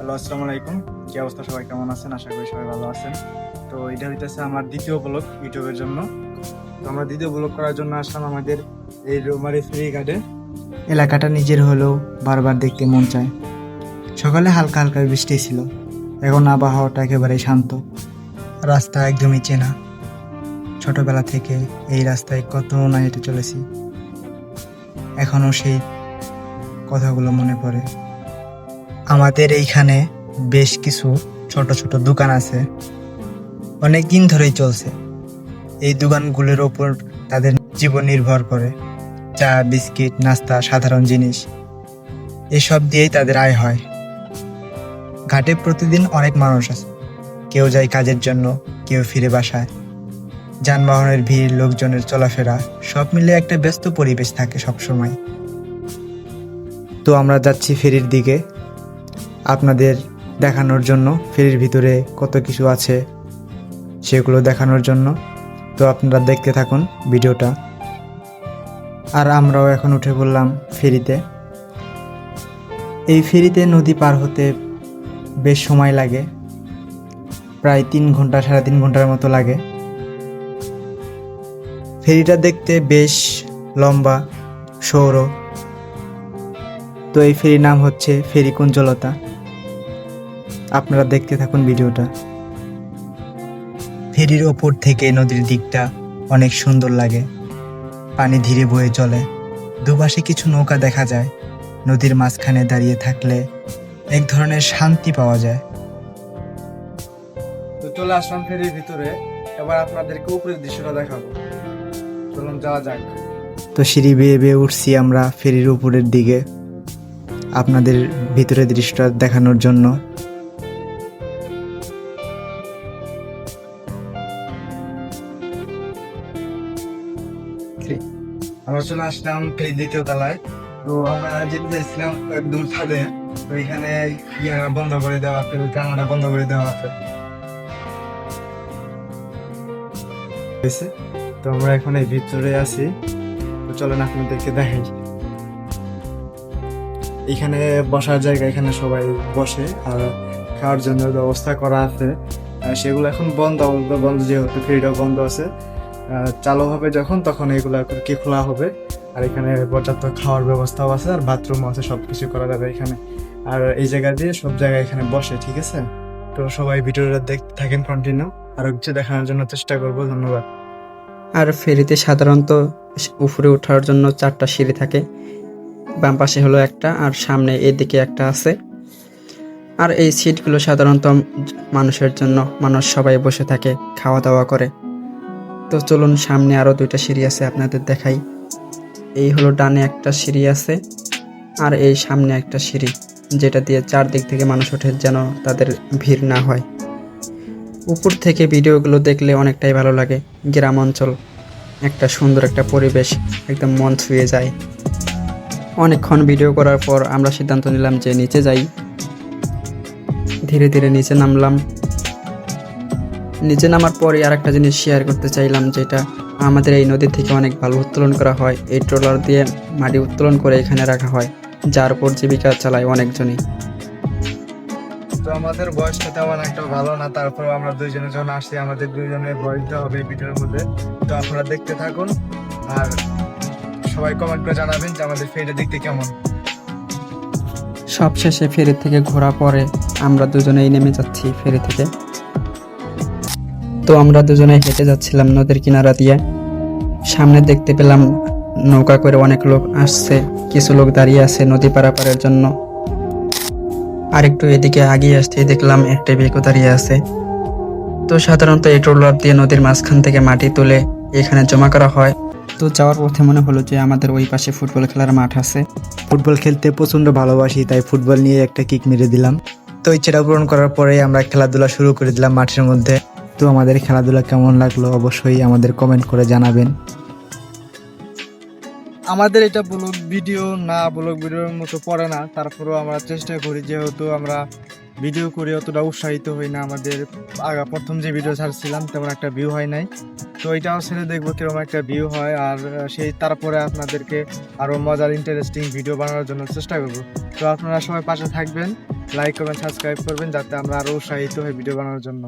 Hello, আসসালামু আলাইকুম। কি অবস্থা, সবাই কেমন আছেন? আশা করি সবাই ভালো আছেন। তো এটা হইতেছে আমার দ্বিতীয় ব্লগ ইউটিউবের জন্য। তো আমরা দ্বিতীয় ব্লগ করার জন্য আসলাম আমাদের এই রৌমারী ফেরিঘাটে। এলাকাটা নিজের হলেও বারবার দেখতে মন চায়। সকালে হালকা হালকা বৃষ্টি ছিল, এখন আবহাওয়াটা একেবারে শান্ত, রাস্তা একদমই চেনা। ছোটবেলা থেকে এই রাস্তায় কত না হেঁটে চলেছি, এখনো সেই কথাগুলো মনে পড়ে। আমাদের এইখানে বেশ কিছু ছোট ছোট দোকান আছে, অনেক দিন ধরেই চলছে। এই দোকানগুলোর ওপর তাদের জীবন নির্ভর করে। চা, বিস্কিট, নাস্তা, সাধারণ জিনিস, এসব দিয়েই তাদের আয় হয়। ঘাটে প্রতিদিন অনেক মানুষ আছে, কেউ যায় কাজের জন্য, কেউ ফিরে বাসায়। যানবাহনের ভিড়, লোকজনের চলাফেরা, সব মিলে একটা ব্যস্ত পরিবেশ থাকে সব সময়। তো আমরা যাচ্ছি ফেরির দিকে, আপনাদের দেখানোর জন্য ফেরির ভিতরে কত কিছু আছে সেগুলো দেখানোর জন্য। তো আপনারা দেখতে থাকুন ভিডিওটা। আর আমরাও এখন উঠে পড়লাম ফেরিতে। এই ফেরিতে নদী পার হতে বেশ সময় লাগে, প্রায় 3 ঘন্টা 3.5 ঘন্টার মতো লাগে। ফেরিটা দেখতে বেশ লম্বা, সৌর। তো এই ফেরির নাম হচ্ছে ফেরি কুঞ্জলতা। আপনারা দেখতে থাকুন ভিডিওটা। ফেরির ওপর থেকে নদীর দিকটা অনেক সুন্দর লাগে, পানি ধীরে বয়ে চলে, দুপাশে কিছু নৌকা দেখা যায়। নদীর মাঝখানে দাঁড়িয়ে থাকলে এক ধরনের শান্তি পাওয়া যায়। তো চলে আসলাম ফেরির ভিতরে, এবার আপনাদেরকে উপরের দৃশ্যটা দেখাবো। চলুন যাওয়া যাক। তো সিঁড়ি বেয়ে বেয়ে উঠছি আমরা ফেরির উপরের দিকে, আপনাদের ভিতরের দৃশ্যটা দেখানোর জন্য। আমরা চলে আসলাম ফেরি দ্বিতীয় তলায়। তো আমরা যেতে চাইছিলাম একদম ছাদে, তো এখানে বন্ধ করে দেওয়া আছে, জানালাটা বন্ধ করে দেওয়া আছে। তো আমরা এখন এই ভিতরে আছি। তো চলেন আপনাদেরকে দেখাই। এখানে বসার জায়গা, এখানে সবাই বসে, আর খাওয়ার জন্য ব্যবস্থা করা আছে। সেগুলো এখন বন্ধ, যেহেতু ফেরিটাও বন্ধ আছে। চালু হবে যখন, তখন এগুলো কি খোলা হবে। আর এখানে পর্যাপ্ত খাওয়ার ব্যবস্থাও আছে, আর বাথরুমও আছে, সবকিছু করা যাবে এখানে। আর এই জায়গা দিয়ে সব জায়গায় এখানে বসে, ঠিক আছে। তো সবাই ভিডিওটা দেখতে থাকেন কন্টিনিউ, আরো কিছু দেখানোর জন্য চেষ্টা করব। ধন্যবাদ। আর ফেরিতে সাধারণত উপরে ওঠার জন্য 4টা সিঁড়ি থাকে। বাম পাশে হলো একটা, আর সামনে এদিকে একটা আছে। আর এই সিটগুলো সাধারণত মানুষের জন্য, মানুষ সবাই বসে থাকে, খাওয়া দাওয়া করে। তো চলুন, সামনে আরো 2টা সিঁড়ি আছে, আপনাদের দেখাই। এই হলো ডানে একটা সিঁড়ি আছে, আর এই সামনে একটা সিঁড়ি, যেটা দিয়ে চারদিক থেকে মানুষ ওঠে, যেন তাদের ভিড় না হয়। উপর থেকে ভিডিওগুলো দেখলে অনেকটাই ভালো লাগে। গ্রাম অঞ্চল, একটা সুন্দর একটা পরিবেশ, একদম মন ছুঁয়ে যায়। অনেকক্ষণ ভিডিও করার পর আমরা সিদ্ধান্ত নিলাম যে নিচে যাই। ধীরে ধীরে নিচে নামলাম। নিচে নামার পরে আর একটা জিনিস শেয়ার করতে চাইলাম, যেটা আমাদের এই নদী থেকে অনেক ভালো উত্তোলন করা হয়। এই ট্রলার দিয়ে মাটি উত্তোলন করে এখানে রাখা হয়, যার উপর জীবিকা চালায় অনেকজনই। তো আমাদের বয়সটা তেমন একটা ভালো না, তারপর আমরা দুইজনে যখন আসছি, আমাদের দুইজনের বয়স দেওয়া হবে ভিডিওর মধ্যে। তো আপনারা দেখতে থাকুন, আর সবাই কমেন্ট করে জানাবেন যে আমাদের ফেরিটা দেখতে কেমন। সবশেষে ফেরি থেকে ঘোরা পরে আমরা দুজনেই নেমে যাচ্ছি ফেরি থেকে। তো আমরা দুজনেই হেঁটে যাচ্ছিলাম নদীর কিনারা দিয়ে। সামনে দেখতে পেলাম নৌকা করে অনেক লোক আসছে, কিছু লোক দাঁড়িয়ে আছে নদী পারাপারের জন্য। আর একটু এদিকে আগিয়ে আসতে দেখলাম একটা বেকো দাঁড়িয়ে আছে। তো সাধারণত এই ট্রলার দিয়ে নদীর মাঝখান থেকে মাটি তুলে এখানে জমা করা হয়। তো যাওয়ার পথে মনে হলো যে আমাদের ওই পাশে ফুটবল খেলার মাঠ আছে। ফুটবল খেলতে প্রচন্ড ভালোবাসি, তাই ফুটবল নিয়ে একটা কিক মেরে দিলাম। তো ইচ্ছেটা পূরণ করার পরে আমরা খেলাধুলা শুরু করে দিলাম মাঠের মধ্যে। তো আমাদের খেলাধুলা কেমন লাগলো অবশ্যই আমাদের কমেন্ট করে জানাবেন। আমাদের এটা ব্লগ ভিডিও না, ব্লগ ভিডিওর মতো পড়ে না, তারপরেও আমরা চেষ্টা করি, যেহেতু আমরা ভিডিও করে অতটা উৎসাহিত হই না। আমাদের প্রথম যে ভিডিও ছাড়ছিলাম তেমন একটা ভিউ হয় নাই, তো এটাও ছেড়ে দেখবো কিরকম একটা ভিউ হয়, আর সেই তারপরে আপনাদেরকে আরো মজার ইন্টারেস্টিং ভিডিও বানানোর জন্য চেষ্টা করবো। তো আপনারা সবাই পাশে থাকবেন, লাইক করবেন, সাবস্ক্রাইব করবেন, যাতে আমরা আরো উৎসাহিত হই ভিডিও বানানোর জন্য।